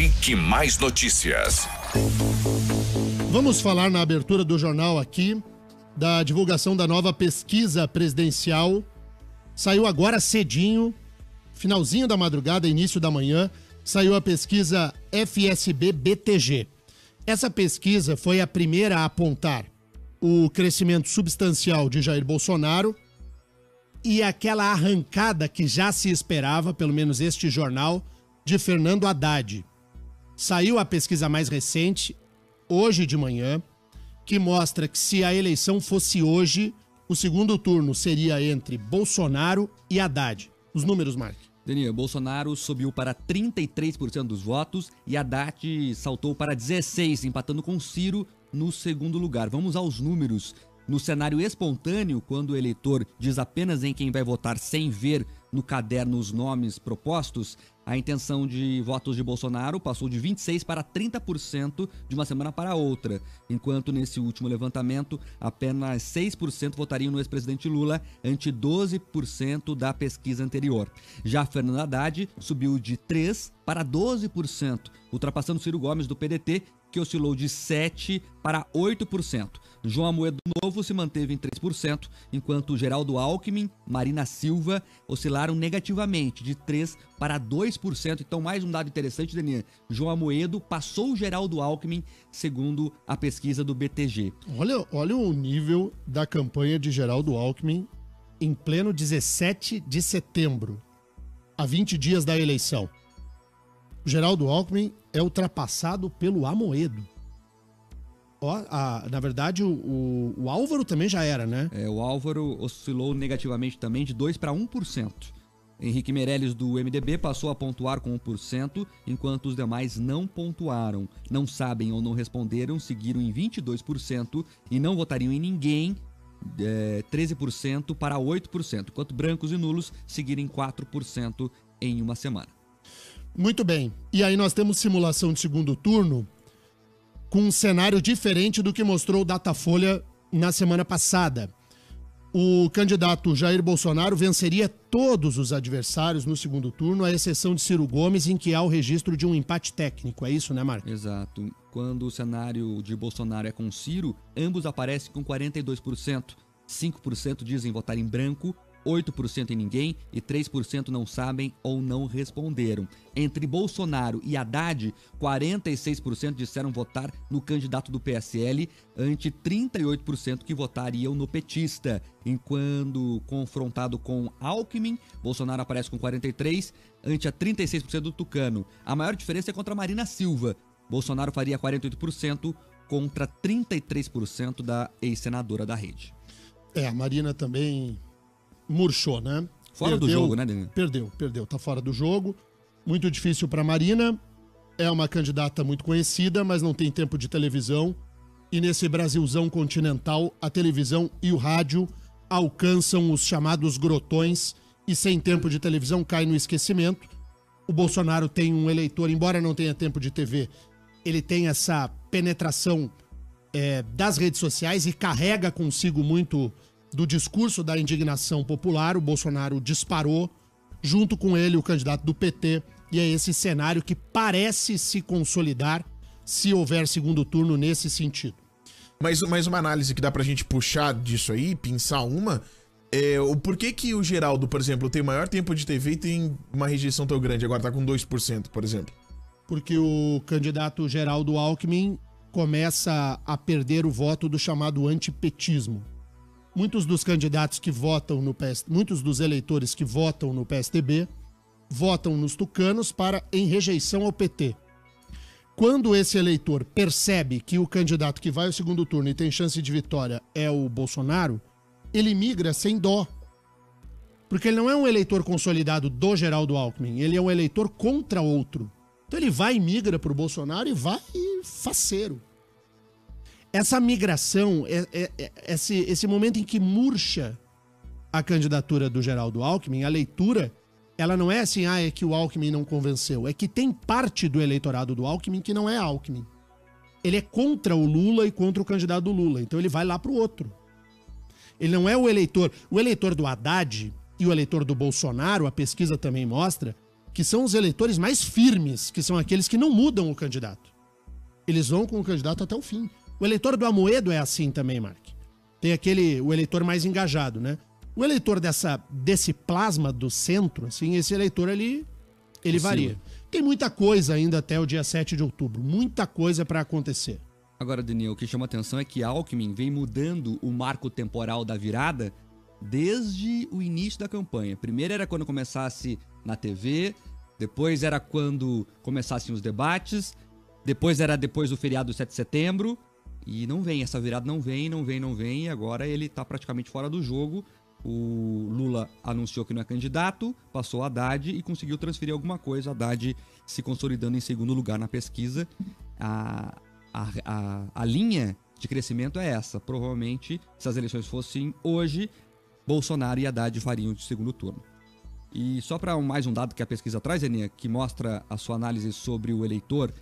Clique Mais Notícias. Vamos falar na abertura do jornal aqui da divulgação da nova pesquisa presidencial. Saiu agora cedinho, finalzinho da madrugada, início da manhã, saiu a pesquisa FSB-BTG. Essa pesquisa foi a primeira a apontar o crescimento substancial de Jair Bolsonaro e aquela arrancada que já se esperava, pelo menos este jornal, de Fernando Haddad. Saiu a pesquisa mais recente, hoje de manhã, que mostra que se a eleição fosse hoje, o segundo turno seria entre Bolsonaro e Haddad. Os números, Mark. Daniel, Bolsonaro subiu para 33% dos votos e Haddad saltou para 16%, empatando com Ciro no segundo lugar. Vamos aos números. No cenário espontâneo, quando o eleitor diz apenas em quem vai votar sem ver no caderno os nomes propostos, a intenção de votos de Bolsonaro passou de 26% para 30% de uma semana para outra, enquanto nesse último levantamento apenas 6% votariam no ex-presidente Lula, ante 12% da pesquisa anterior. Já Fernando Haddad subiu de 3% para 12%, ultrapassando Ciro Gomes do PDT, que oscilou de 7% para 8%. João Amoedo Novo se manteve em 3%, enquanto Geraldo Alckmin, Marina Silva oscilaram negativamente de 3% para 2%. Então, mais um dado interessante, Daniel. João Amoedo passou o Geraldo Alckmin, segundo a pesquisa do BTG. Olha o nível da campanha de Geraldo Alckmin em pleno 17 de setembro, a 20 dias da eleição. O Geraldo Alckmin é ultrapassado pelo Amoedo. Na verdade, o Álvaro também já era, né? O Álvaro oscilou negativamente também de 2% para 1%. Henrique Meirelles, do MDB, passou a pontuar com 1%, enquanto os demais não pontuaram. Não sabem ou não responderam, seguiram em 22% e não votariam em ninguém, 13% para 8%, enquanto brancos e nulos seguiram em 4% em uma semana. Muito bem. E aí nós temos simulação de segundo turno com um cenário diferente do que mostrou o Datafolha na semana passada. O candidato Jair Bolsonaro venceria todos os adversários no segundo turno, à exceção de Ciro Gomes, em que há o registro de um empate técnico. É isso, né, Marco? Exato. Quando o cenário de Bolsonaro é com Ciro, ambos aparecem com 42%. 5% dizem votar em branco, 8% em ninguém e 3% não sabem ou não responderam. Entre Bolsonaro e Haddad, 46% disseram votar no candidato do PSL, ante 38% que votariam no petista. Enquanto confrontado com Alckmin, Bolsonaro aparece com 43%, ante a 36% do Tucano. A maior diferença é contra Marina Silva. Bolsonaro faria 48% contra 33% da ex-senadora da Rede. A Marina também murchou, né? Fora do jogo, né, Daniel? Perdeu, tá fora do jogo. Muito difícil para Marina. É uma candidata muito conhecida, mas não tem tempo de televisão. E nesse Brasilzão continental, a televisão e o rádio alcançam os chamados grotões e sem tempo de televisão cai no esquecimento. O Bolsonaro tem um eleitor, embora não tenha tempo de TV, ele tem essa penetração das redes sociais e carrega consigo muito do discurso da indignação popular. O Bolsonaro disparou, junto com ele o candidato do PT, e é esse cenário que parece se consolidar se houver segundo turno nesse sentido. Mas uma análise que dá pra gente puxar disso aí, pensar o porquê que o Geraldo, por exemplo, tem maior tempo de TV e tem uma rejeição tão grande, agora tá com 2%, por exemplo? Porque o candidato Geraldo Alckmin começa a perder o voto do chamado antipetismo. Muitos dos candidatos que votam no PSDB, muitos dos eleitores que votam no PSDB, votam nos tucanos em rejeição ao PT. Quando esse eleitor percebe que o candidato que vai ao segundo turno e tem chance de vitória é o Bolsonaro, ele migra sem dó. Porque ele não é um eleitor consolidado do Geraldo Alckmin, ele é um eleitor contra outro. Então ele vai e migra pro Bolsonaro e vai faceiro. Essa migração, esse momento em que murcha a candidatura do Geraldo Alckmin, a leitura, ela não é assim, é que o Alckmin não convenceu. É que tem parte do eleitorado do Alckmin que não é Alckmin. Ele é contra o Lula e contra o candidato do Lula. Então ele vai lá pro outro. Ele não é o eleitor. O eleitor do Haddad e o eleitor do Bolsonaro, a pesquisa também mostra, que são os eleitores mais firmes, que são aqueles que não mudam o candidato. Eles vão com o candidato até o fim. O eleitor do Amoedo é assim também, Mark. Tem o eleitor mais engajado, né? O eleitor desse plasma do centro, assim, esse eleitor ele varia. Tem muita coisa ainda até o dia 7 de outubro. Muita coisa para acontecer. Agora, Daniel, o que chama atenção é que Alckmin vem mudando o marco temporal da virada desde o início da campanha. Primeiro era quando começasse na TV, depois era quando começassem os debates, depois era depois do feriado do 7 de setembro, e não vem, essa virada não vem, e agora ele tá praticamente fora do jogo. O Lula anunciou que não é candidato, passou o Haddad e conseguiu transferir alguma coisa, Haddad se consolidando em segundo lugar na pesquisa. A linha de crescimento é essa. Provavelmente, se as eleições fossem hoje, Bolsonaro e Haddad fariam de segundo turno. E só para mais um dado que a pesquisa traz, Eninha, que mostra a sua análise sobre o eleitor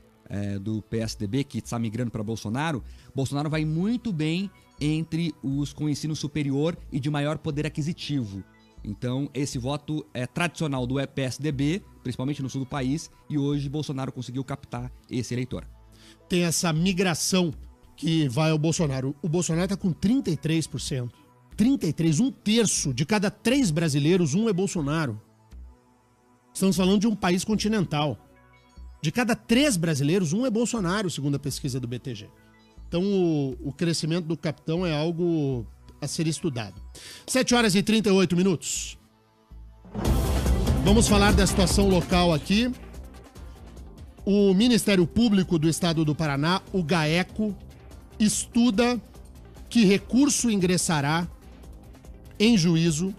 do PSDB que está migrando para Bolsonaro, Bolsonaro vai muito bem entre os com ensino superior e de maior poder aquisitivo. Então, esse voto é tradicional do PSDB, principalmente no sul do país, e hoje Bolsonaro conseguiu captar esse eleitor. Tem essa migração que vai ao Bolsonaro. O Bolsonaro está com 33%. 33%, um terço de cada 3 brasileiros, um é Bolsonaro. Estamos falando de um país continental. De cada 3 brasileiros, um é Bolsonaro, segundo a pesquisa do BTG. Então, o crescimento do capitão é algo a ser estudado. 7h38. Vamos falar da situação local aqui. O Ministério Público do Estado do Paraná, o GAECO, estuda que recurso ingressará em juízo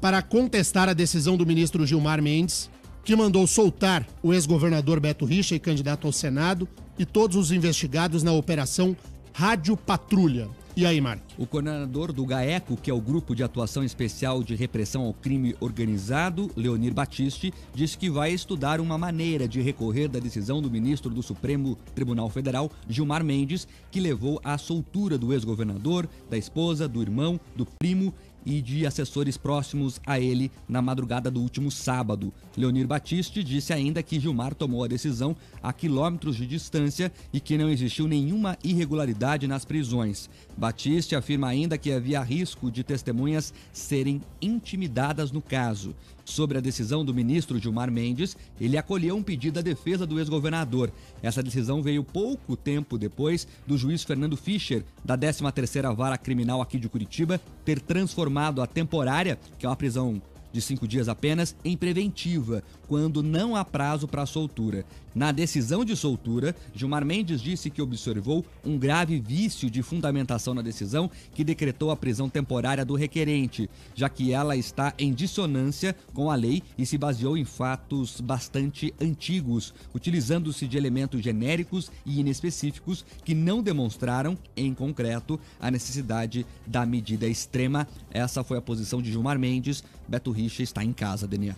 para contestar a decisão do ministro Gilmar Mendes, que mandou soltar o ex-governador Beto Richa e candidato ao Senado e todos os investigados na operação Rádio Patrulha. E aí, Mark? O coordenador do GAECO, que é o Grupo de Atuação Especial de Repressão ao Crime Organizado, Leonir Batiste, disse que vai estudar uma maneira de recorrer da decisão do ministro do Supremo Tribunal Federal, Gilmar Mendes, que levou à soltura do ex-governador, da esposa, do irmão, do primo e de assessores próximos a ele na madrugada do último sábado. Leonir Batiste disse ainda que Gilmar tomou a decisão a quilômetros de distância e que não existiu nenhuma irregularidade nas prisões. Batiste afirma ainda que havia risco de testemunhas serem intimidadas no caso. Sobre a decisão do ministro Gilmar Mendes, ele acolheu um pedido da defesa do ex-governador. Essa decisão veio pouco tempo depois do juiz Fernando Fischer, da 13ª Vara Criminal aqui de Curitiba, ter transformado a temporária, que é uma prisão de 5 dias apenas, em preventiva, quando não há prazo para a soltura. Na decisão de soltura, Gilmar Mendes disse que observou um grave vício de fundamentação na decisão que decretou a prisão temporária do requerente, já que ela está em dissonância com a lei e se baseou em fatos bastante antigos, utilizando-se de elementos genéricos e inespecíficos que não demonstraram, em concreto, a necessidade da medida extrema. Essa foi a posição de Gilmar Mendes. Beto Richa está em casa, Daniel.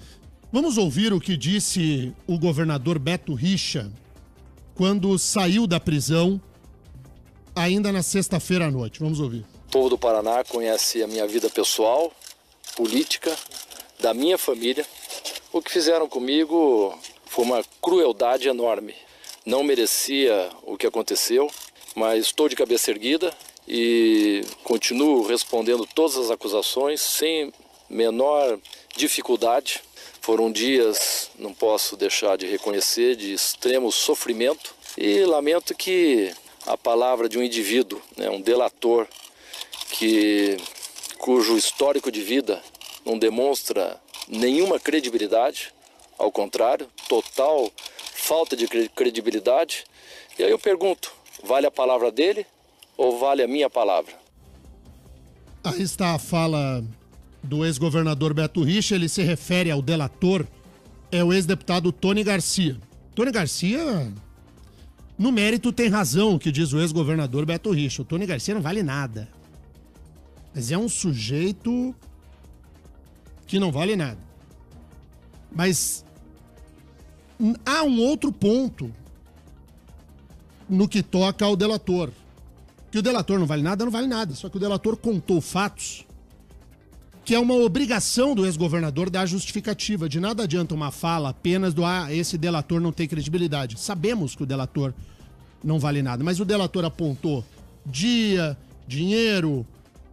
Vamos ouvir o que disse o governador Beto Richa quando saiu da prisão ainda na sexta-feira à noite. Vamos ouvir. O povo do Paraná conhece a minha vida pessoal, política, da minha família. O que fizeram comigo foi uma crueldade enorme. Não merecia o que aconteceu, mas estou de cabeça erguida e continuo respondendo todas as acusações sem menor dificuldade. Foram dias, não posso deixar de reconhecer, de extremo sofrimento e lamento que a palavra de um indivíduo, um delator, cujo histórico de vida não demonstra nenhuma credibilidade, ao contrário, total falta de credibilidade. E aí eu pergunto, vale a palavra dele ou vale a minha palavra? Aí está a fala do ex-governador Beto Richa. Ele se refere ao delator, é o ex-deputado Tony Garcia. Tony Garcia, no mérito, tem razão o que diz o ex-governador Beto Richa. O Tony Garcia não vale nada. Mas é um sujeito que não vale nada. Mas há um outro ponto no que toca ao delator. Que o delator não vale nada, não vale nada. Só que o delator contou fatos que é uma obrigação do ex-governador dar justificativa. De nada adianta uma fala apenas do esse delator não tem credibilidade. Sabemos que o delator não vale nada, mas o delator apontou dia, dinheiro,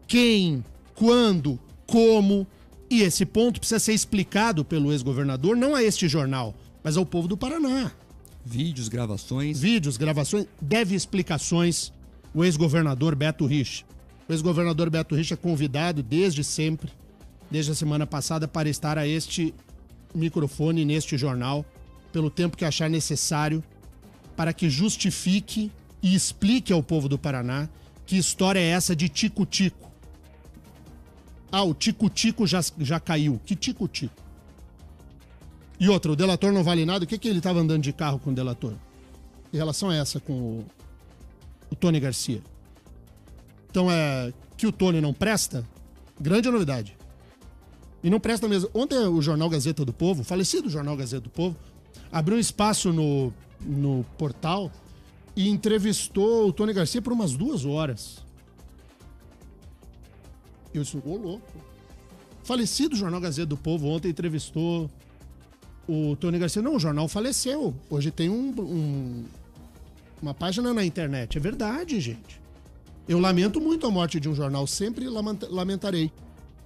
quem, quando, como, e esse ponto precisa ser explicado pelo ex-governador, não a este jornal, mas ao povo do Paraná. Vídeos, gravações. Deve explicações o ex-governador Beto Richa. O ex-governador Beto Richa é convidado desde sempre, desde a semana passada, para estar a este microfone, neste jornal, pelo tempo que achar necessário, para que justifique e explique ao povo do Paraná que história é essa de tico-tico. O tico-tico já caiu. Que tico-tico? E outra, o delator não vale nada. O que ele estava andando de carro com o delator? Em relação a essa com o Tony Garcia. Então que o Tony não presta, grande novidade. E não presta mesmo. Ontem o jornal Gazeta do Povo, falecido jornal Gazeta do Povo, abriu um espaço no portal e entrevistou o Tony Garcia por umas 2 horas. Eu disse, ô louco. Falecido jornal Gazeta do Povo ontem entrevistou o Tony Garcia. Não, o jornal faleceu. Hoje tem uma página na internet. É verdade, gente. Eu lamento muito a morte de um jornal, sempre lamentarei.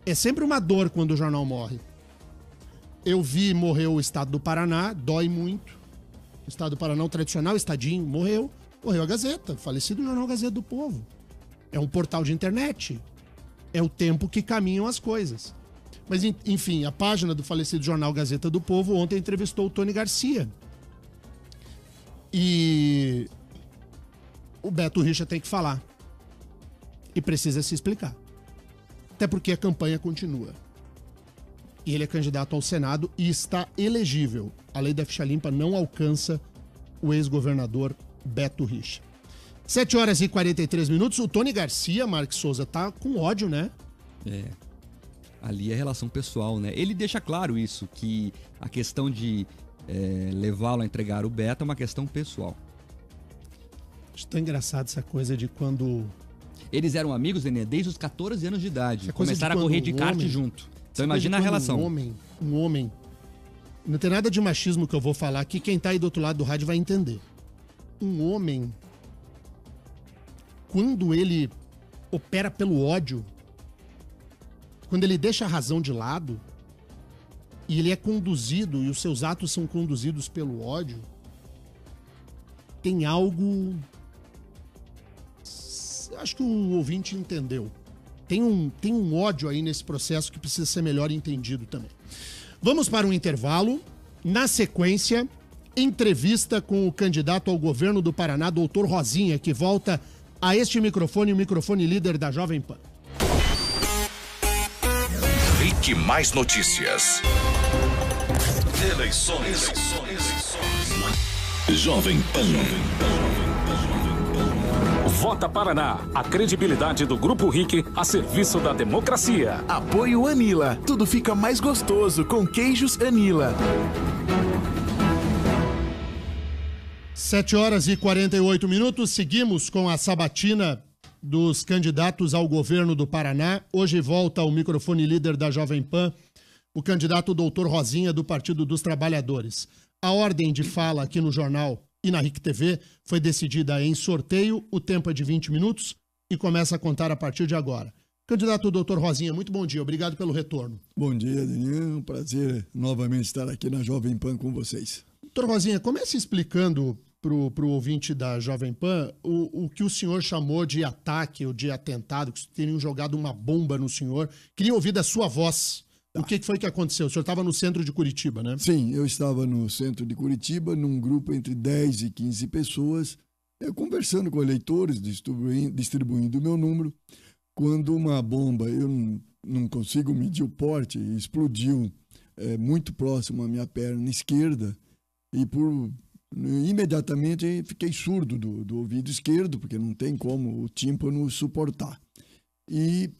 É sempre uma dor quando o jornal morre. Eu vi morrer o Estado do Paraná, dói muito. O Estado do Paraná, o tradicional Estadinho, morreu. Morreu a Gazeta, falecido jornal Gazeta do Povo. É um portal de internet. É o tempo que caminham as coisas. Mas, enfim, a página do falecido jornal Gazeta do Povo ontem entrevistou o Tony Garcia. E o Beto Richa tem que falar. E precisa se explicar. Até porque a campanha continua. E ele é candidato ao Senado e está elegível. A lei da ficha limpa não alcança o ex-governador Beto Richa. 7h43. O Tony Garcia, Marques Souza, tá com ódio, né? Ali é relação pessoal, né? Ele deixa claro isso, que a questão de levá-lo a entregar o Beto é uma questão pessoal. Acho tão engraçado essa coisa de quando... Eles eram amigos, Nenê, desde os 14 anos de idade. Começaram de a correr de kart junto. Então imagina a relação. Um homem... Não tem nada de machismo que eu vou falar aqui, quem tá aí do outro lado do rádio vai entender. Um homem, quando ele opera pelo ódio, quando ele deixa a razão de lado, e ele é conduzido, e os seus atos são conduzidos pelo ódio, tem algo... Acho que o ouvinte entendeu. Tem um ódio aí nesse processo que precisa ser melhor entendido também. Vamos para um intervalo. Na sequência, entrevista com o candidato ao governo do Paraná, doutor Rosinha, que volta a este microfone, o microfone líder da Jovem Pan. Rick Mais Notícias. Eleições. Jovem Pan. Vota Paraná, a credibilidade do Grupo RIC a serviço da democracia. Apoio Anila, tudo fica mais gostoso com queijos Anila. 7h48, seguimos com a sabatina dos candidatos ao governo do Paraná. Hoje volta ao microfone líder da Jovem Pan, o candidato doutor Rosinha, do Partido dos Trabalhadores. A ordem de fala aqui no jornal e na RIC TV foi decidida em sorteio, o tempo é de 20 minutos e começa a contar a partir de agora. Candidato doutor Rosinha, muito bom dia, obrigado pelo retorno. Bom dia, Daniel, um prazer novamente estar aqui na Jovem Pan com vocês. Doutor Rosinha, comece explicando pro ouvinte da Jovem Pan o que o senhor chamou de ataque ou de atentado, que teriam jogado uma bomba no senhor. Queria ouvir da sua voz. O que foi que aconteceu? O senhor estava no centro de Curitiba, né? Sim, eu estava no centro de Curitiba, num grupo entre 10 e 15 pessoas, conversando com eleitores, distribuindo o meu número, quando uma bomba, eu não consigo medir o porte, explodiu muito próximo à minha perna esquerda e imediatamente fiquei surdo do ouvido esquerdo, porque não tem como o tímpano suportar. E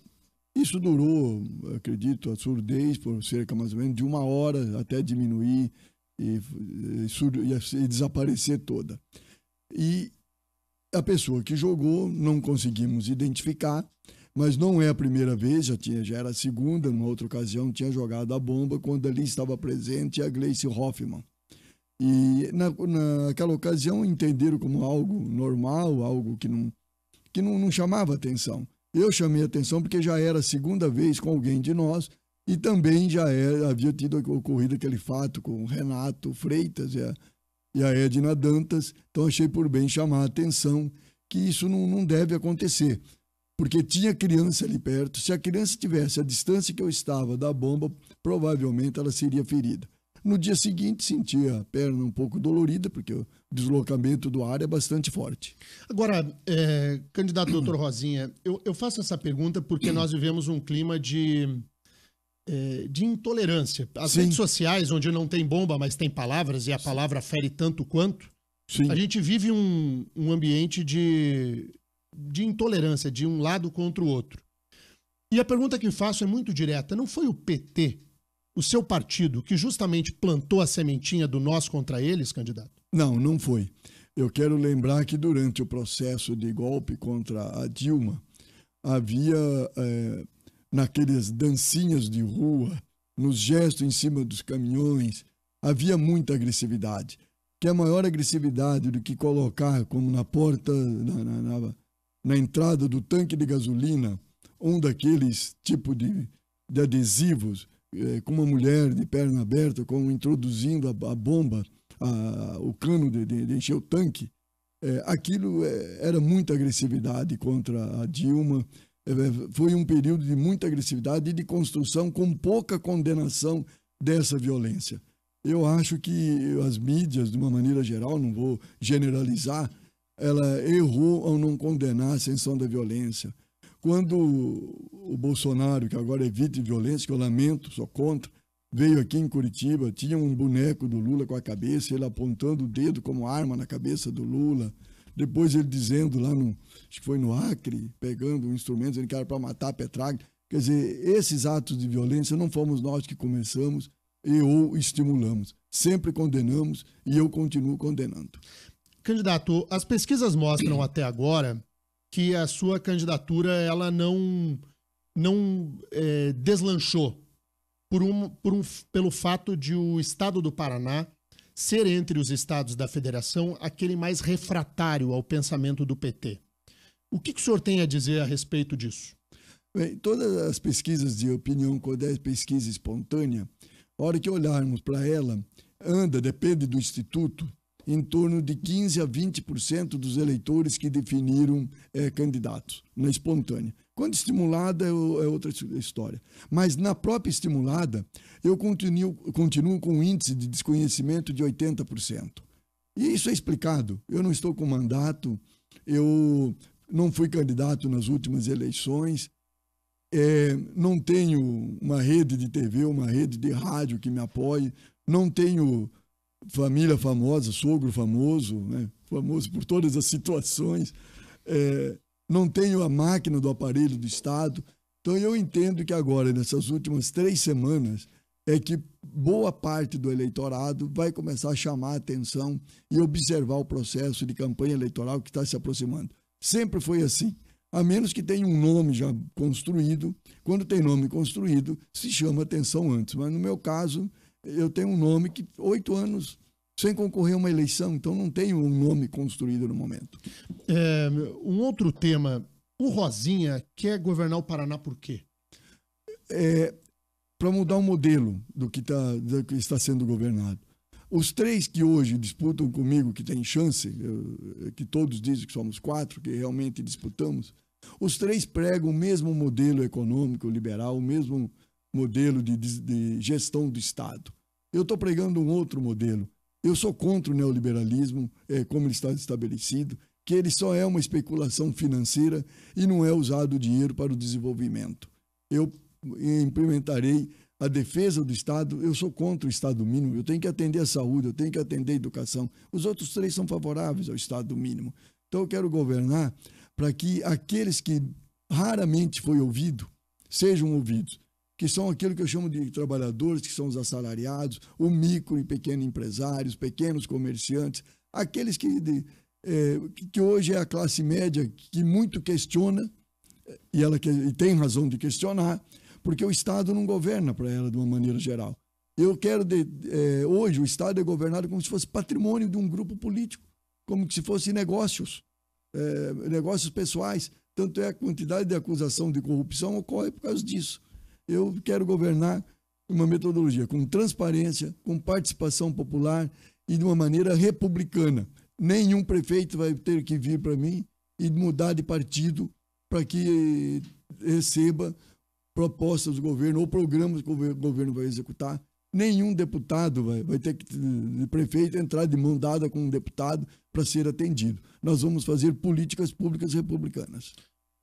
isso durou, acredito, a surdez por cerca mais ou menos de 1 hora até diminuir e desaparecer toda. E a pessoa que jogou não conseguimos identificar, Mas não é a primeira vez, já era a segunda, numa outra ocasião tinha jogado a bomba, quando ali estava presente a Gleice Hoffmann. E naquela ocasião entenderam como algo normal, algo que não chamava atenção. Eu chamei atenção porque já era a segunda vez com alguém de nós e também havia ocorrido aquele fato com o Renato Freitas e a Edna Dantas. Então achei por bem chamar a atenção que isso não deve acontecer. Porque tinha criança ali perto. Se a criança tivesse a distância que eu estava da bomba, provavelmente ela seria ferida. No dia seguinte, senti a perna um pouco dolorida, porque o deslocamento do ar é bastante forte. Agora, candidato doutor Rosinha, eu faço essa pergunta porque nós vivemos um clima de intolerância. As redes sociais, onde não tem bomba, mas tem palavras, e a palavra fere tanto quanto, a gente vive um ambiente de intolerância, de um lado contra o outro. E a pergunta que faço é muito direta. Não foi o PT, o seu partido, que justamente plantou a sementinha do nós contra eles, candidato? Não foi. Eu quero lembrar que durante o processo de golpe contra a Dilma, havia, naquelas dancinhas de rua, nos gestos em cima dos caminhões, havia muita agressividade. Que é maior agressividade do que colocar, como na porta, na entrada do tanque de gasolina, um daqueles tipo de adesivos, com uma mulher de perna aberta, introduzindo a bomba, o cano de encher o tanque. Aquilo era muita agressividade contra a Dilma. Foi um período de muita agressividade e de construção com pouca condenação dessa violência. Eu acho que as mídias, de uma maneira geral, não vou generalizar, ela errou ao não condenar a ascensão da violência. Quando o Bolsonaro, que agora é vítima de violência, que eu lamento, sou contra, veio aqui em Curitiba, tinha um boneco do Lula com a cabeça, ele apontando o dedo como arma na cabeça do Lula. Depois ele dizendo lá, acho que foi no Acre, pegando um instrumento, dizendo que era para matar a Petraglia. Quer dizer, esses atos de violência não fomos nós que começamos ou estimulamos. Sempre condenamos e eu continuo condenando. Candidato, as pesquisas mostram até agora que a sua candidatura ela não deslanchou pelo fato de o estado do Paraná ser, entre os estados da federação, aquele mais refratário ao pensamento do PT. O que o senhor tem a dizer a respeito disso? Bem, todas as pesquisas de opinião, quando é pesquisa espontânea, a hora que olharmos para ela, depende do instituto, em torno de 15% a 20% dos eleitores que definiram candidatos, na espontânea. Quando estimulada é outra história. Mas na própria estimulada, eu continuo com um índice de desconhecimento de 80%. E isso é explicado. Eu não estou com mandato, eu não fui candidato nas últimas eleições, não tenho uma rede de TV, uma rede de rádio que me apoie, não tenho família famosa, sogro famoso, né? Famoso por todas as situações, não tenho a máquina do aparelho do Estado. Então eu entendo que agora, nessas últimas 3 semanas, é que boa parte do eleitorado vai começar a chamar a atenção e observar o processo de campanha eleitoral que está se aproximando. Sempre foi assim. A menos que tenha um nome já construído. Quando tem nome construído, se chama atenção antes. Mas no meu caso, eu tenho um nome que 8 anos sem concorrer a uma eleição, então não tenho um nome construído no momento. Um outro tema, o Rosinha quer governar o Paraná por quê? Para mudar o modelo do que está sendo governado. Os 3 que hoje disputam comigo, que têm chance, que todos dizem que somos 4, que realmente disputamos, os 3 pregam o mesmo modelo econômico liberal, o mesmo modelo de gestão do Estado. Eu estou pregando um outro modelo. Eu sou contra o neoliberalismo, como ele está estabelecido, que ele só é uma especulação financeira e não é usado o dinheiro para o desenvolvimento. Eu implementarei a defesa do Estado. Eu sou contra o Estado mínimo. Eu tenho que atender a saúde, eu tenho que atender a educação. Os outros 3 são favoráveis ao Estado mínimo. Então eu quero governar para que aqueles que raramente foi ouvido sejam ouvidos, que são aquilo que eu chamo de trabalhadores, que são os assalariados, o micro e pequeno empresários, pequenos comerciantes, aqueles que hoje é a classe média que muito questiona e tem razão de questionar, porque o Estado não governa para ela de uma maneira geral. Eu quero, hoje, o Estado é governado como se fosse patrimônio de um grupo político, como se fosse negócios pessoais. Tanto é a quantidade de acusação de corrupção ocorre por causa disso. Eu quero governar uma metodologia com transparência, com participação popular e de uma maneira republicana. Nenhum prefeito vai ter que vir para mim e mudar de partido para que receba propostas do governo ou programas que o governo vai executar. Nenhum deputado vai ter que, de prefeito, entrar de mão dada com um deputado para ser atendido. Nós vamos fazer políticas públicas republicanas.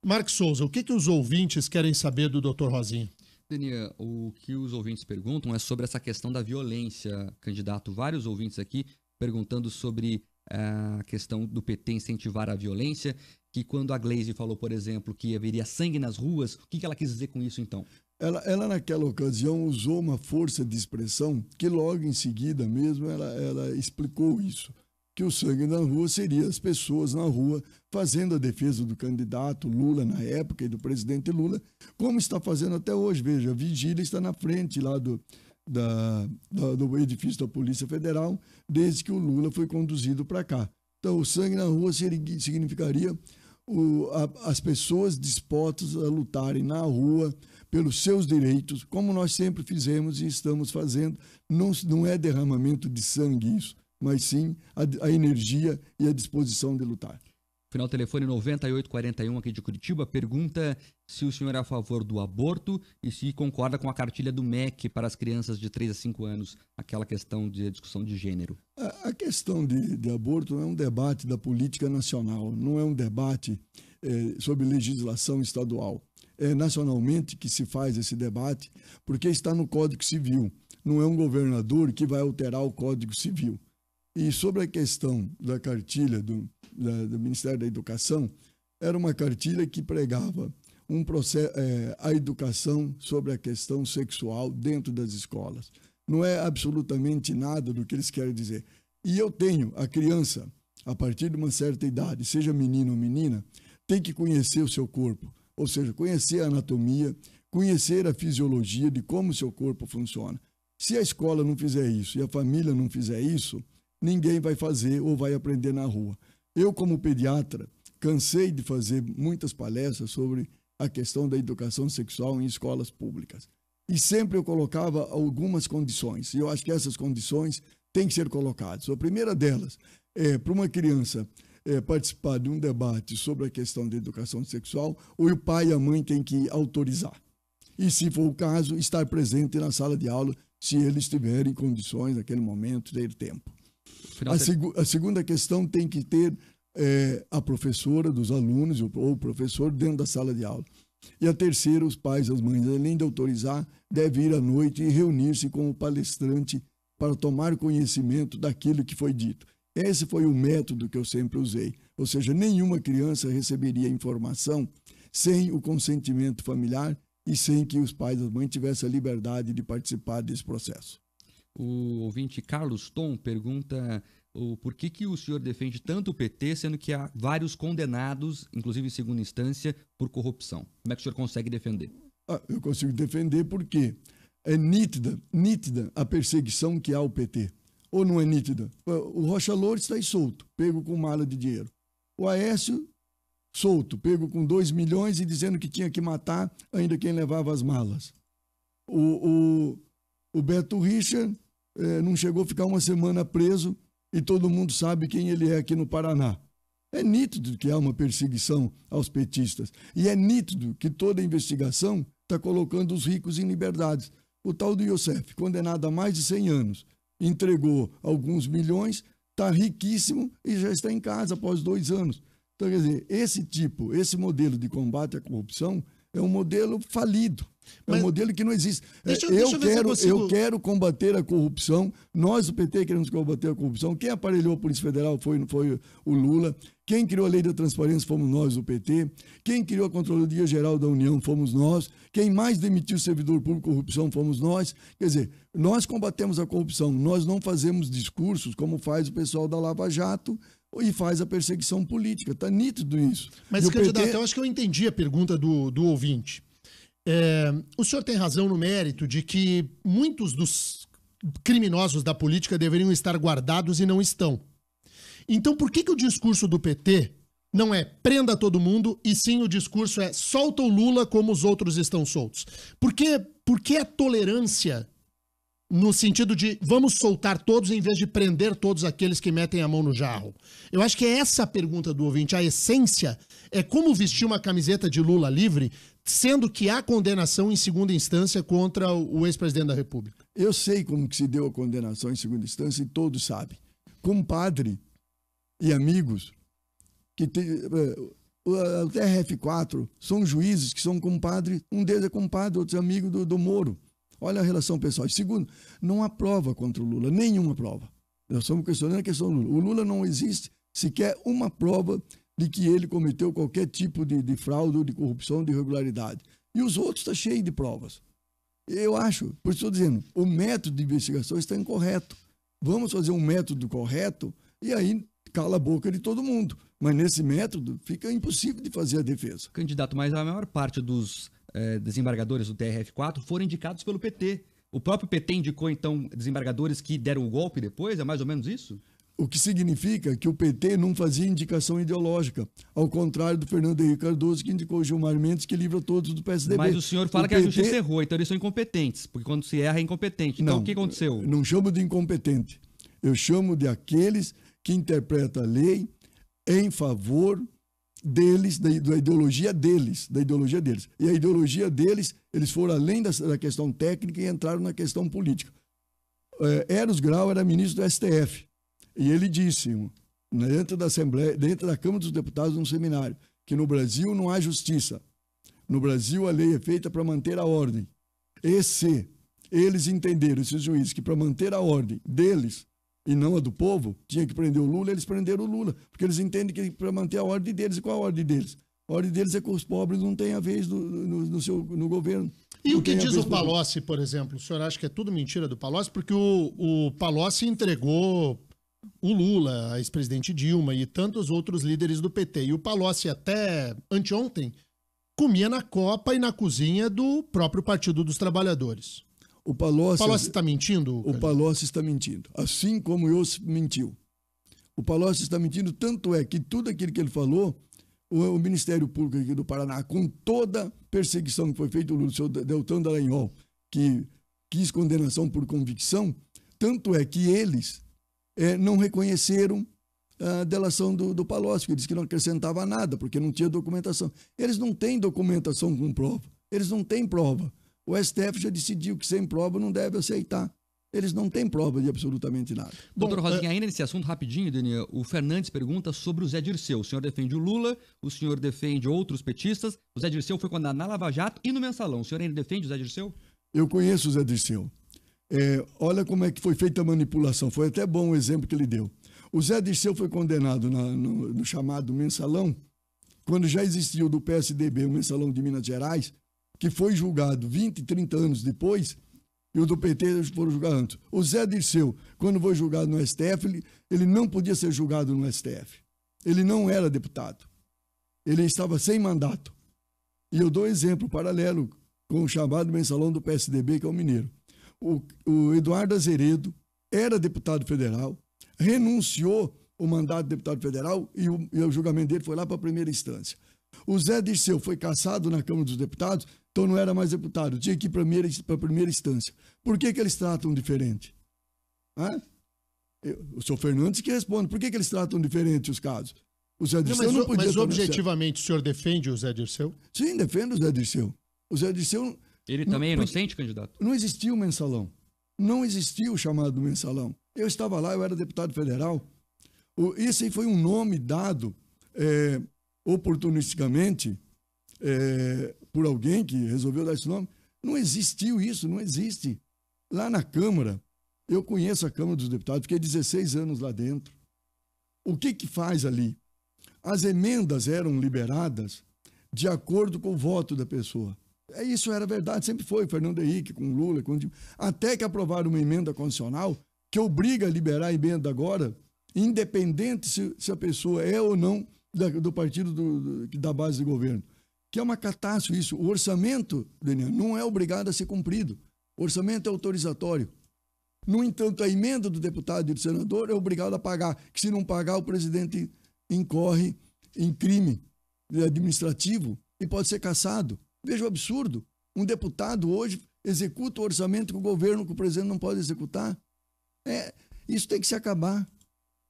Marcos Souza, o que os ouvintes querem saber do Dr. Rosinha? Daniel, o que os ouvintes perguntam é sobre essa questão da violência, candidato. Vários ouvintes aqui perguntando sobre a questão do PT incentivar a violência, que quando a Gleisi falou, por exemplo, que haveria sangue nas ruas, o que ela quis dizer com isso, então? Ela naquela ocasião usou uma força de expressão que logo em seguida mesmo ela explicou isso, que o sangue na rua seria as pessoas na rua fazendo a defesa do candidato Lula na época e do presidente Lula, como está fazendo até hoje. Veja, a vigília está na frente lá do edifício da Polícia Federal desde que o Lula foi conduzido para cá. Então, o sangue na rua significaria as pessoas dispostas a lutarem na rua pelos seus direitos, como nós sempre fizemos e estamos fazendo. Não é derramamento de sangue isso, mas sim a energia e a disposição de lutar. Final telefone 9841 aqui de Curitiba pergunta se o senhor é a favor do aborto e se concorda com a cartilha do MEC para as crianças de 3 a 5 anos, aquela questão de discussão de gênero. A questão de aborto não é um debate da política nacional, não é um debate sobre legislação estadual. É nacionalmente que se faz esse debate, porque está no Código Civil. Não é um governador que vai alterar o Código Civil. E sobre a questão da cartilha do Ministério da Educação, era uma cartilha que pregava a educação sobre a questão sexual dentro das escolas. Não é absolutamente nada do que eles querem dizer. E eu tenho a criança, a partir de uma certa idade, seja menino ou menina, tem que conhecer o seu corpo, ou seja, conhecer a anatomia, conhecer a fisiologia de como o seu corpo funciona. Se a escola não fizer isso e a família não fizer isso, ninguém vai fazer ou vai aprender na rua. Eu, como pediatra, cansei de fazer muitas palestras sobre a questão da educação sexual em escolas públicas. E sempre eu colocava algumas condições, e eu acho que essas condições têm que ser colocadas. A primeira delas é para uma criança participar de um debate sobre a questão da educação sexual, o pai e a mãe têm que autorizar. E, se for o caso, estar presente na sala de aula, se eles estiverem em condições, naquele momento, ter tempo. A segunda questão tem que ter a professora dos alunos ou o professor dentro da sala de aula. E a terceira, os pais e as mães, além de autorizar, devem ir à noite e reunir-se com o palestrante para tomar conhecimento daquilo que foi dito. Esse foi o método que eu sempre usei. Ou seja, nenhuma criança receberia informação sem o consentimento familiar e sem que os pais e as mães tivessem a liberdade de participar desse processo. O ouvinte Carlos Tom pergunta por que o senhor defende tanto o PT, sendo que há vários condenados, inclusive em segunda instância, por corrupção. Como é que o senhor consegue defender? Eu consigo defender porque é nítida a perseguição que há ao PT. Ou não é nítida? O Rocha Loures está aí solto, pego com mala de dinheiro. O Aécio, solto, pego com 2 milhões e dizendo que tinha que matar ainda quem levava as malas. O Beto Richa não chegou a ficar uma semana preso e todo mundo sabe quem ele é aqui no Paraná. É nítido que há uma perseguição aos petistas. E é nítido que toda a investigação está colocando os ricos em liberdade. O tal do Youssef, condenado a mais de 100 anos, entregou alguns milhões, está riquíssimo e já está em casa após 2 anos. Então, quer dizer, esse modelo de combate à corrupção é um modelo falido. É Mas- um modelo que não existe. Deixa eu ver se eu consigo- Eu quero combater a corrupção. Nós, do PT, queremos combater a corrupção. Quem aparelhou a Polícia Federal foi o Lula. Quem criou a Lei da Transparência fomos nós, do PT. Quem criou a Controladoria Geral da União fomos nós. Quem mais demitiu servidor público corrupção fomos nós. Quer dizer, nós combatemos a corrupção. Nós não fazemos discursos como faz o pessoal da Lava Jato e faz a perseguição política. Está nítido isso. Mas, E o candidato, PT eu acho que eu entendi a pergunta do ouvinte. O senhor tem razão no mérito de que muitos dos criminosos da política deveriam estar guardados e não estão. Então, por que o discurso do PT não é prenda todo mundo e sim o discurso é solta o Lula como os outros estão soltos? Por que a tolerância no sentido de vamos soltar todos em vez de prender todos aqueles que metem a mão no jarro? Eu acho que é essa a pergunta do ouvinte. A essência é como vestir uma camiseta de Lula livre, sendo que há condenação em segunda instância contra o ex-presidente da República. Eu sei como que se deu a condenação em segunda instância e todos sabem. Compadre e amigos, o TRF4 são juízes que são compadre, um deles é compadre, outro é amigo do Moro. Olha a relação pessoal. E segundo, não há prova contra o Lula, nenhuma prova. Nós estamos questionando a questão do Lula. O Lula não existe sequer uma prova de que ele cometeu qualquer tipo de fraude, de corrupção, de irregularidade. E os outros estão cheios de provas. Eu acho, por isso estou dizendo, o método de investigação está incorreto. Vamos fazer um método correto e aí cala a boca de todo mundo. Mas nesse método fica impossível de fazer a defesa. Candidato, mas a maior parte dos desembargadores do TRF4 foram indicados pelo PT. O próprio PT indicou, então, desembargadores que deram o golpe depois? É mais ou menos isso? O que significa que o PT não fazia indicação ideológica, ao contrário do Fernando Henrique Cardoso, que indicou o Gilmar Mendes, que livra todos do PSDB. Mas o senhor fala que a justiça errou, então eles são incompetentes, porque quando se erra é incompetente. Então Não, o que aconteceu? Não chamo de incompetente. Eu chamo de aqueles que interpretam a lei em favor deles, da ideologia deles, E a ideologia deles, eles foram além da questão técnica e entraram na questão política. Eros Grau era ministro do STF. E ele disse, dentro da Assembleia, dentro da Câmara dos Deputados, num seminário, que no Brasil não há justiça. No Brasil, a lei é feita para manter a ordem. E se eles entenderam, esses juízes, que para manter a ordem deles e não a do povo, tinha que prender o Lula, eles prenderam o Lula. Porque eles entendem que para manter a ordem deles, e qual a ordem deles? A ordem deles é que os pobres não têm a vez no governo. E não o que tem a diz vez o Palocci, por exemplo? O senhor acha que é tudo mentira do Palocci? Porque o Palocci entregou o Lula, a ex-presidente Dilma e tantos outros líderes do PT. E o Palocci, até anteontem, comia na copa e na cozinha do próprio Partido dos Trabalhadores. O Palocci está mentindo? O Palocci está mentindo, assim como eu mentiu. O Palocci está mentindo, tanto é que tudo aquilo que ele falou, o Ministério Público aqui do Paraná, com toda a perseguição que foi feita no senhor Deltan Dallagnol, que quis condenação por convicção, tanto é que eles não reconheceram a delação do Palocci, que disse que não acrescentava nada, porque não tinha documentação. Eles não têm documentação com prova, eles não têm prova. O STF já decidiu que sem prova não deve aceitar. Eles não têm prova de absolutamente nada. Doutor Rosinha, ainda nesse assunto, rapidinho, Daniel, o Fernandes pergunta sobre o Zé Dirceu. O senhor defende o Lula, o senhor defende outros petistas. O Zé Dirceu foi condenado na Lava Jato e no Mensalão. O senhor ainda defende o Zé Dirceu? Eu conheço o Zé Dirceu. Olha como é que foi feita a manipulação. Foi até bom o exemplo que ele deu. O Zé Dirceu foi condenado no chamado Mensalão, quando já existia o do PSDB, o Mensalão de Minas Gerais, que foi julgado 20, 30 anos depois, e o do PT foram julgados antes. O Zé Dirceu, quando foi julgado no STF, ele não podia ser julgado no STF. Ele não era deputado. Ele estava sem mandato. E eu dou exemplo paralelo com o chamado Mensalão do PSDB, que é o mineiro. O Eduardo Azeredo era deputado federal, renunciou o mandato de deputado federal e o julgamento dele foi lá para a primeira instância. O Zé Dirceu foi cassado na Câmara dos Deputados, então não era mais deputado, tinha que ir para a primeira instância. Por que eles tratam diferente? O senhor Fernandes que responde, por que eles tratam diferente os casos? O Zé Dirceu não podia... Mas objetivamente o senhor defende o Zé Dirceu? Sim, defendo o Zé Dirceu. O Zé Dirceu... Ele também é inocente, candidato? Não existia o mensalão. Não existia o chamado mensalão. Eu estava lá, eu era deputado federal. Esse aí foi um nome dado oportunisticamente por alguém que resolveu dar esse nome. Não existiu isso, não existe. Lá na Câmara, eu conheço a Câmara dos Deputados, fiquei 16 anos lá dentro. O que faz ali? As emendas eram liberadas de acordo com o voto da pessoa. Isso era verdade, sempre foi, Fernando Henrique, com Lula, até que aprovaram uma emenda constitucional que obriga a liberar a emenda agora, independente se a pessoa é ou não do partido da base de governo. Que é uma catástrofe isso. O orçamento, Daniel, não é obrigado a ser cumprido. O orçamento é autorizatório. No entanto, a emenda do deputado e do senador é obrigado a pagar, que se não pagar, o presidente incorre em crime administrativo e pode ser cassado. Veja o absurdo. Um deputado hoje executa o orçamento que o governo, que o presidente não pode executar. Isso tem que se acabar.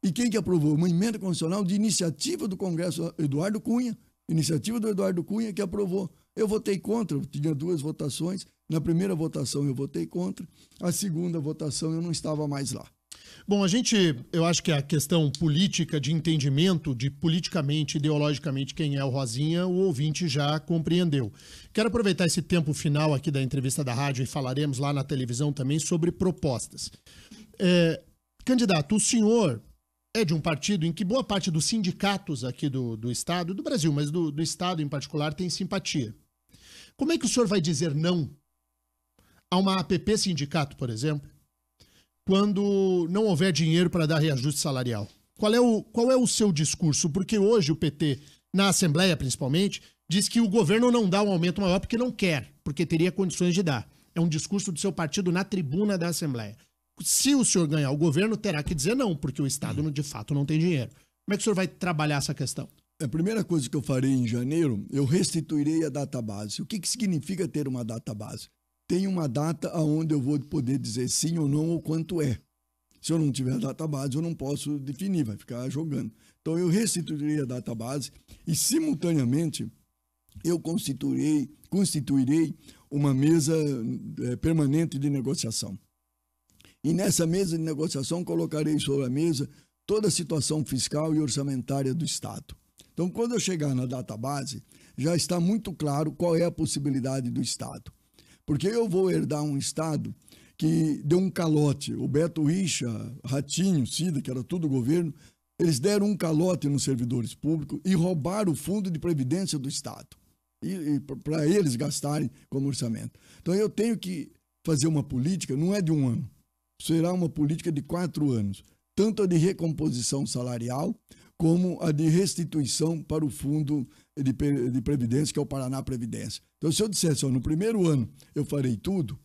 E quem que aprovou? Uma emenda constitucional de iniciativa do Congresso, Eduardo Cunha, iniciativa do Eduardo Cunha, que aprovou. Eu votei contra, eu tinha 2 votações. Na primeira votação eu votei contra, a segunda votação eu não estava mais lá. Bom, eu acho que a questão política, de entendimento, de politicamente, ideologicamente, quem é o Rosinha, o ouvinte já compreendeu. Quero aproveitar esse tempo final aqui da entrevista da rádio e falaremos lá na televisão também sobre propostas. Candidato, o senhor é de um partido em que boa parte dos sindicatos aqui do Estado, do Brasil, mas do Estado em particular, tem simpatia. Como é que o senhor vai dizer não a uma APP sindicato, por exemplo, quando não houver dinheiro para dar reajuste salarial? Qual é o seu discurso? Porque hoje o PT, na Assembleia principalmente, diz que o governo não dá um aumento maior porque não quer, porque teria condições de dar. É um discurso do seu partido na tribuna da Assembleia. Se o senhor ganhar o governo, terá que dizer não, porque o Estado, de fato, não tem dinheiro. Como é que o senhor vai trabalhar essa questão? A primeira coisa que eu farei em janeiro, eu restituirei a database. O que significa ter uma database? Tem uma data onde eu vou poder dizer sim ou não ou quanto é. Se eu não tiver database, eu não posso definir, vai ficar jogando. Então, eu restituirei a database e, simultaneamente, eu constituirei uma mesa permanente de negociação. E nessa mesa de negociação, colocarei sobre a mesa toda a situação fiscal e orçamentária do Estado. Então, quando eu chegar na database, já está muito claro qual é a possibilidade do Estado. Porque eu vou herdar um Estado que deu um calote. O Beto Richa, Ratinho, Cida, que era tudo governo, eles deram um calote nos servidores públicos e roubaram o fundo de previdência do Estado. E para eles gastarem como orçamento. Então eu tenho que fazer uma política, não é de 1 ano, será uma política de 4 anos. Tanto a de recomposição salarial, como a de restituição para o fundo de previdência, que é o Paraná Previdência. Então, se eu dissesse, no primeiro ano eu farei tudo,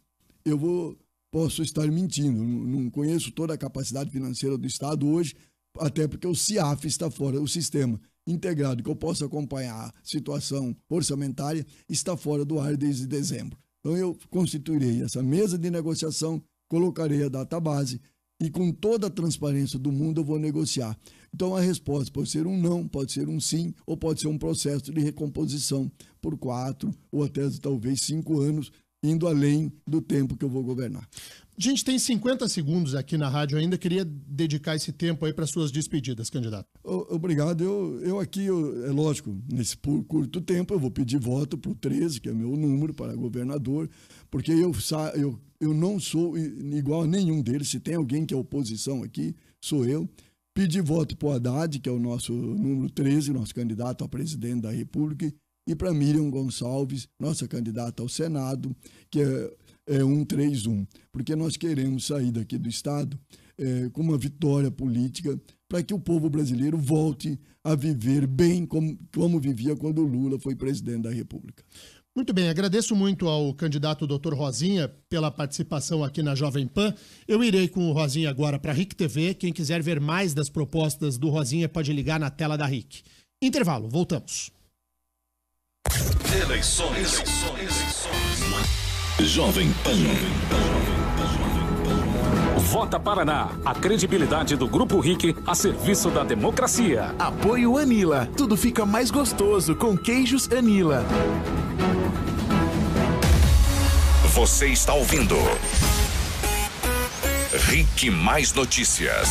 posso estar mentindo. Não conheço toda a capacidade financeira do Estado hoje, até porque o CIAF está fora, o sistema integrado que eu posso acompanhar a situação orçamentária está fora do ar desde dezembro. Então, eu constituirei essa mesa de negociação, colocarei a database e com toda a transparência do mundo eu vou negociar. Então a resposta pode ser um não, pode ser um sim, ou pode ser um processo de recomposição por 4 ou até talvez 5 anos, indo além do tempo que eu vou governar. A gente tem 50 segundos aqui na rádio ainda, queria dedicar esse tempo aí para suas despedidas, candidato. Obrigado. Eu aqui, é lógico, nesse curto tempo eu vou pedir voto para o 13, que é o meu número, para governador, porque eu não sou igual a nenhum deles. Se tem alguém que é oposição aqui, sou eu. Pedi voto para o Haddad, que é o nosso número 13, nosso candidato a presidente da República, e para Miriam Gonçalves, nossa candidata ao Senado, que é 131, porque nós queremos sair daqui do Estado com uma vitória política para que o povo brasileiro volte a viver bem como vivia quando o Lula foi presidente da República. Muito bem, agradeço muito ao candidato Dr. Rosinha pela participação aqui na Jovem Pan. Eu irei com o Rosinha agora para a RIC TV. Quem quiser ver mais das propostas do Rosinha pode ligar na tela da RIC. Intervalo, voltamos. Eleições. Jovem Pan. Vota Paraná, a credibilidade do Grupo RIC a serviço da democracia. Apoio Anila. Tudo fica mais gostoso com queijos Anila. Você está ouvindo RIC Mais Notícias.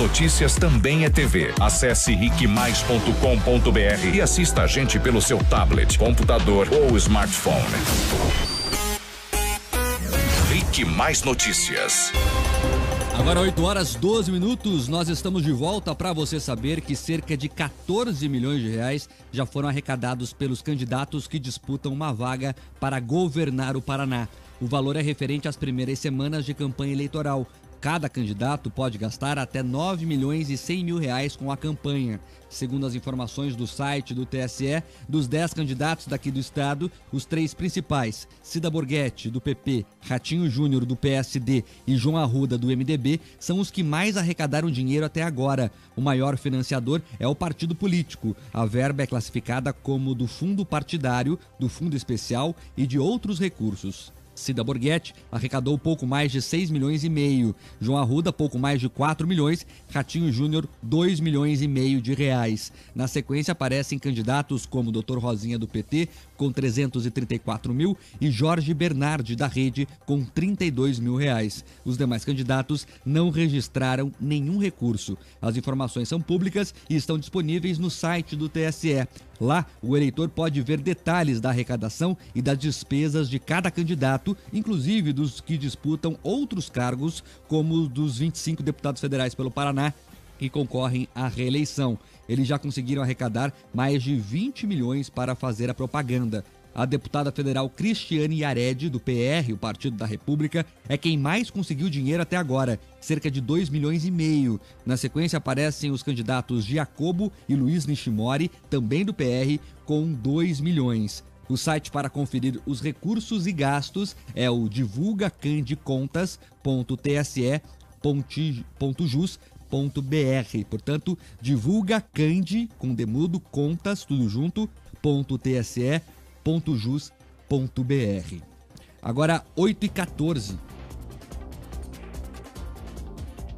Notícias também é TV. Acesse riquemais.com.br e assista a gente pelo seu tablet, computador ou smartphone. Rique Mais Notícias. Agora 8 horas 12 minutos, nós estamos de volta para você saber que cerca de 14 milhões de reais já foram arrecadados pelos candidatos que disputam uma vaga para governar o Paraná. O valor é referente às primeiras semanas de campanha eleitoral. Cada candidato pode gastar até 9 milhões e 100 mil reais com a campanha. Segundo as informações do site do TSE, dos 10 candidatos daqui do estado, os 3 principais, Cida Borghetti, do PP, Ratinho Júnior, do PSD e João Arruda, do MDB, são os que mais arrecadaram dinheiro até agora. O maior financiador é o partido político. A verba é classificada como do fundo partidário, do fundo especial e de outros recursos. Cida Borghetti arrecadou pouco mais de 6 milhões e meio, João Arruda pouco mais de 4 milhões, Ratinho Júnior 2 milhões e meio de reais. Na sequência aparecem candidatos como Dr. Rosinha do PT com 334 mil e Jorge Bernardi da Rede com 32 mil reais. Os demais candidatos não registraram nenhum recurso. As informações são públicas e estão disponíveis no site do TSE. Lá, o eleitor pode ver detalhes da arrecadação e das despesas de cada candidato, inclusive dos que disputam outros cargos, como os dos 25 deputados federais pelo Paraná, que concorrem à reeleição. Eles já conseguiram arrecadar mais de 20 milhões para fazer a propaganda. A deputada federal Cristiane Yared, do PR, o Partido da República, é quem mais conseguiu dinheiro até agora, cerca de 2 milhões e meio. Na sequência aparecem os candidatos Giacobo e Luiz Nishimori, também do PR, com 2 milhões. O site para conferir os recursos e gastos é o divulgacande.contas.tse.jus.br. Portanto, divulgacande, com demudo, contas, tudo junto, .tse.jus.br. Agora 8h14.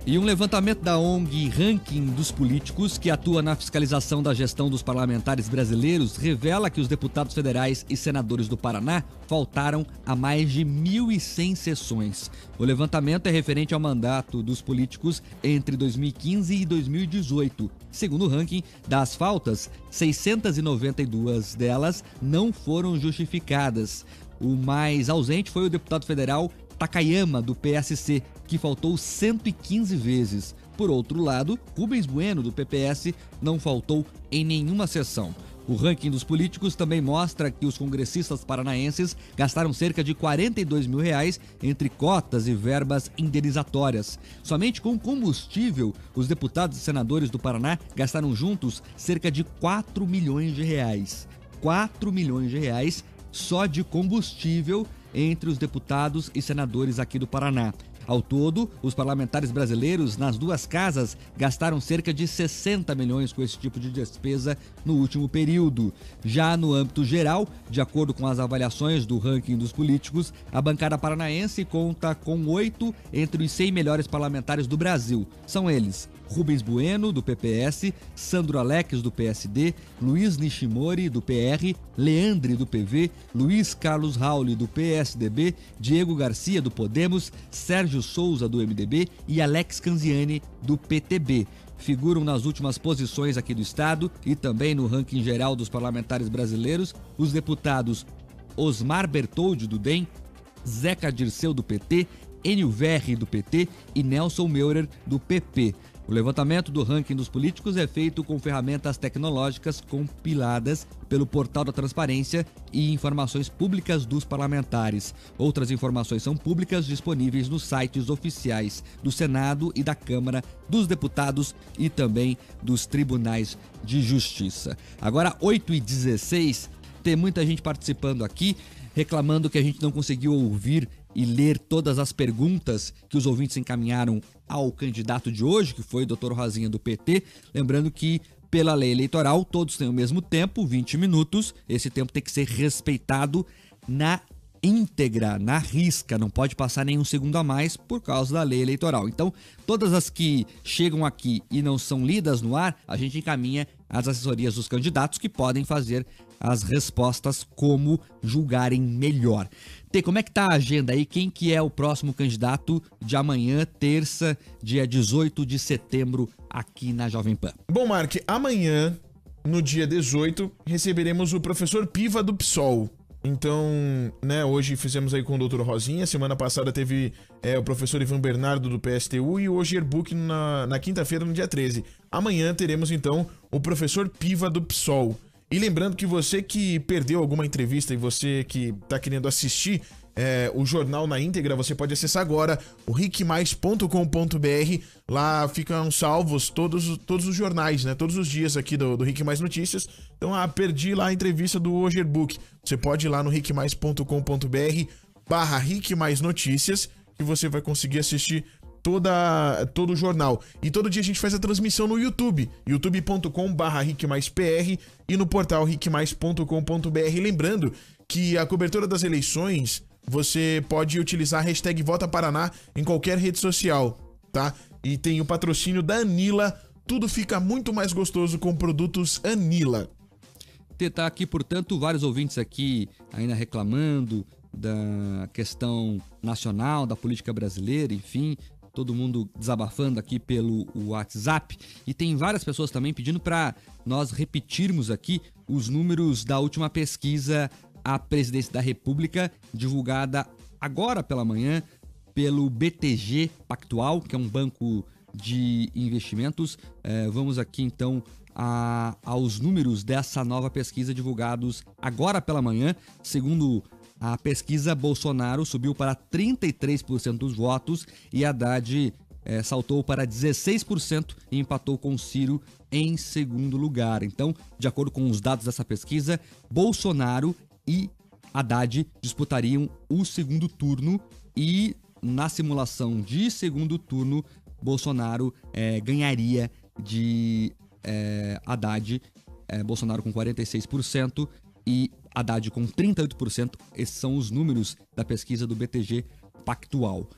E um levantamento da ONG Ranking dos Políticos, que atua na fiscalização da gestão dos parlamentares brasileiros, revela que os deputados federais e senadores do Paraná faltaram a mais de 1.100 sessões. O levantamento é referente ao mandato dos políticos entre 2015 e 2018. Segundo o ranking das faltas, 692 delas não foram justificadas. O mais ausente foi o deputado federal Takayama, do PSC, que faltou 115 vezes. Por outro lado, Rubens Bueno, do PPS, não faltou em nenhuma sessão. O ranking dos políticos também mostra que os congressistas paranaenses gastaram cerca de 42 mil reais entre cotas e verbas indenizatórias. Somente com combustível, os deputados e senadores do Paraná gastaram juntos cerca de 4 milhões de reais. 4 milhões de reais só de combustível entre os deputados e senadores aqui do Paraná. Ao todo, os parlamentares brasileiros nas duas casas gastaram cerca de 60 milhões com esse tipo de despesa no último período. Já no âmbito geral, de acordo com as avaliações do ranking dos políticos, a bancada paranaense conta com 8 entre os 100 melhores parlamentares do Brasil. São eles: Rubens Bueno, do PPS, Sandro Alex, do PSD, Luiz Nishimori, do PR, Leandre, do PV, Luiz Carlos Rauli, do PSDB, Diego Garcia, do Podemos, Sérgio Souza, do MDB e Alex Canziani, do PTB. Figuram nas últimas posições aqui do estado e também no ranking geral dos parlamentares brasileiros os deputados Osmar Bertoldi, do DEM, Zeca Dirceu, do PT, Enio Verri, do PT e Nelson Meurer, do PP. O levantamento do ranking dos políticos é feito com ferramentas tecnológicas compiladas pelo Portal da Transparência e informações públicas dos parlamentares. Outras informações são públicas, disponíveis nos sites oficiais do Senado e da Câmara, dos deputados e também dos tribunais de justiça. Agora, 8h16, tem muita gente participando aqui, reclamando que a gente não conseguiu ouvir e ler todas as perguntas que os ouvintes encaminharam ao candidato de hoje, que foi o Dr. Rosinha, do PT. Lembrando que, pela lei eleitoral, todos têm o mesmo tempo, 20 minutos. Esse tempo tem que ser respeitado na íntegra, na risca. Não pode passar nenhum segundo a mais por causa da lei eleitoral. Então, todas as que chegam aqui e não são lidas no ar, a gente encaminha às assessorias dos candidatos, que podem fazer as respostas como julgarem melhor. Tê, como é que tá a agenda aí? Quem que é o próximo candidato de amanhã, terça, dia 18 de setembro, aqui na Jovem Pan? Bom, Mark, amanhã, no dia 18, receberemos o professor Piva do PSOL. Então, né, hoje fizemos aí com o Dr. Rosinha, semana passada teve o professor Ivan Bernardo do PSTU e hoje Erbuck na quinta-feira, no dia 13. Amanhã teremos, então, o professor Piva do PSOL. E lembrando que você que perdeu alguma entrevista e você que está querendo assistir o jornal na íntegra, você pode acessar agora o rickmais.com.br. Lá ficam salvos todos os jornais, né? Todos os dias aqui do Rick Mais Notícias. Então, perdi lá a entrevista do Roger Book. Você pode ir lá no rickmais.com.br/Rick Mais Notícias, que você vai conseguir assistir todo o jornal. E todo dia a gente faz a transmissão no YouTube, youtube.com/rickmaispr e no portal rickmais.com.br. Lembrando que a cobertura das eleições, você pode utilizar a hashtag Vota Paraná em qualquer rede social, tá? E tem o patrocínio da Anila. Tudo fica muito mais gostoso com produtos Anila. Tá aqui, portanto, vários ouvintes aqui ainda reclamando da questão nacional, da política brasileira, enfim, todo mundo desabafando aqui pelo WhatsApp. E tem várias pessoas também pedindo para nós repetirmos aqui os números da última pesquisa à presidência da República, divulgada agora pela manhã pelo BTG Pactual, que é um banco de investimentos. Vamos aqui então aos números dessa nova pesquisa divulgados agora pela manhã. Segundo a pesquisa, Bolsonaro subiu para 33% dos votos e Haddad saltou para 16% e empatou com Ciro em segundo lugar. Então, de acordo com os dados dessa pesquisa, Bolsonaro e Haddad disputariam o segundo turno e na simulação de segundo turno, Bolsonaro ganharia de Haddad, Bolsonaro com 46% e Haddad com 38%. Esses são os números da pesquisa do BTG Pactual.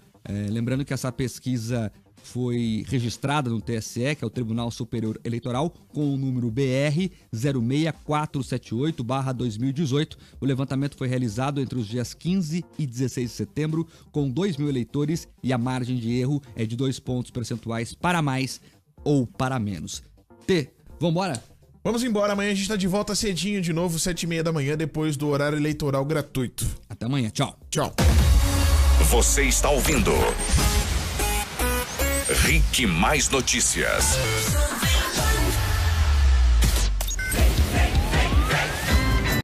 Lembrando que essa pesquisa foi registrada no TSE, que é o Tribunal Superior Eleitoral, com o número BR 06478/2018. O levantamento foi realizado entre os dias 15 e 16 de setembro, com 2.000 eleitores, e a margem de erro é de 2 pontos percentuais para mais ou para menos. Vambora? Vamos embora, amanhã a gente tá de volta cedinho de novo, 7h30 da manhã, depois do horário eleitoral gratuito. Até amanhã, tchau. Tchau. Você está ouvindo Rick Mais Notícias.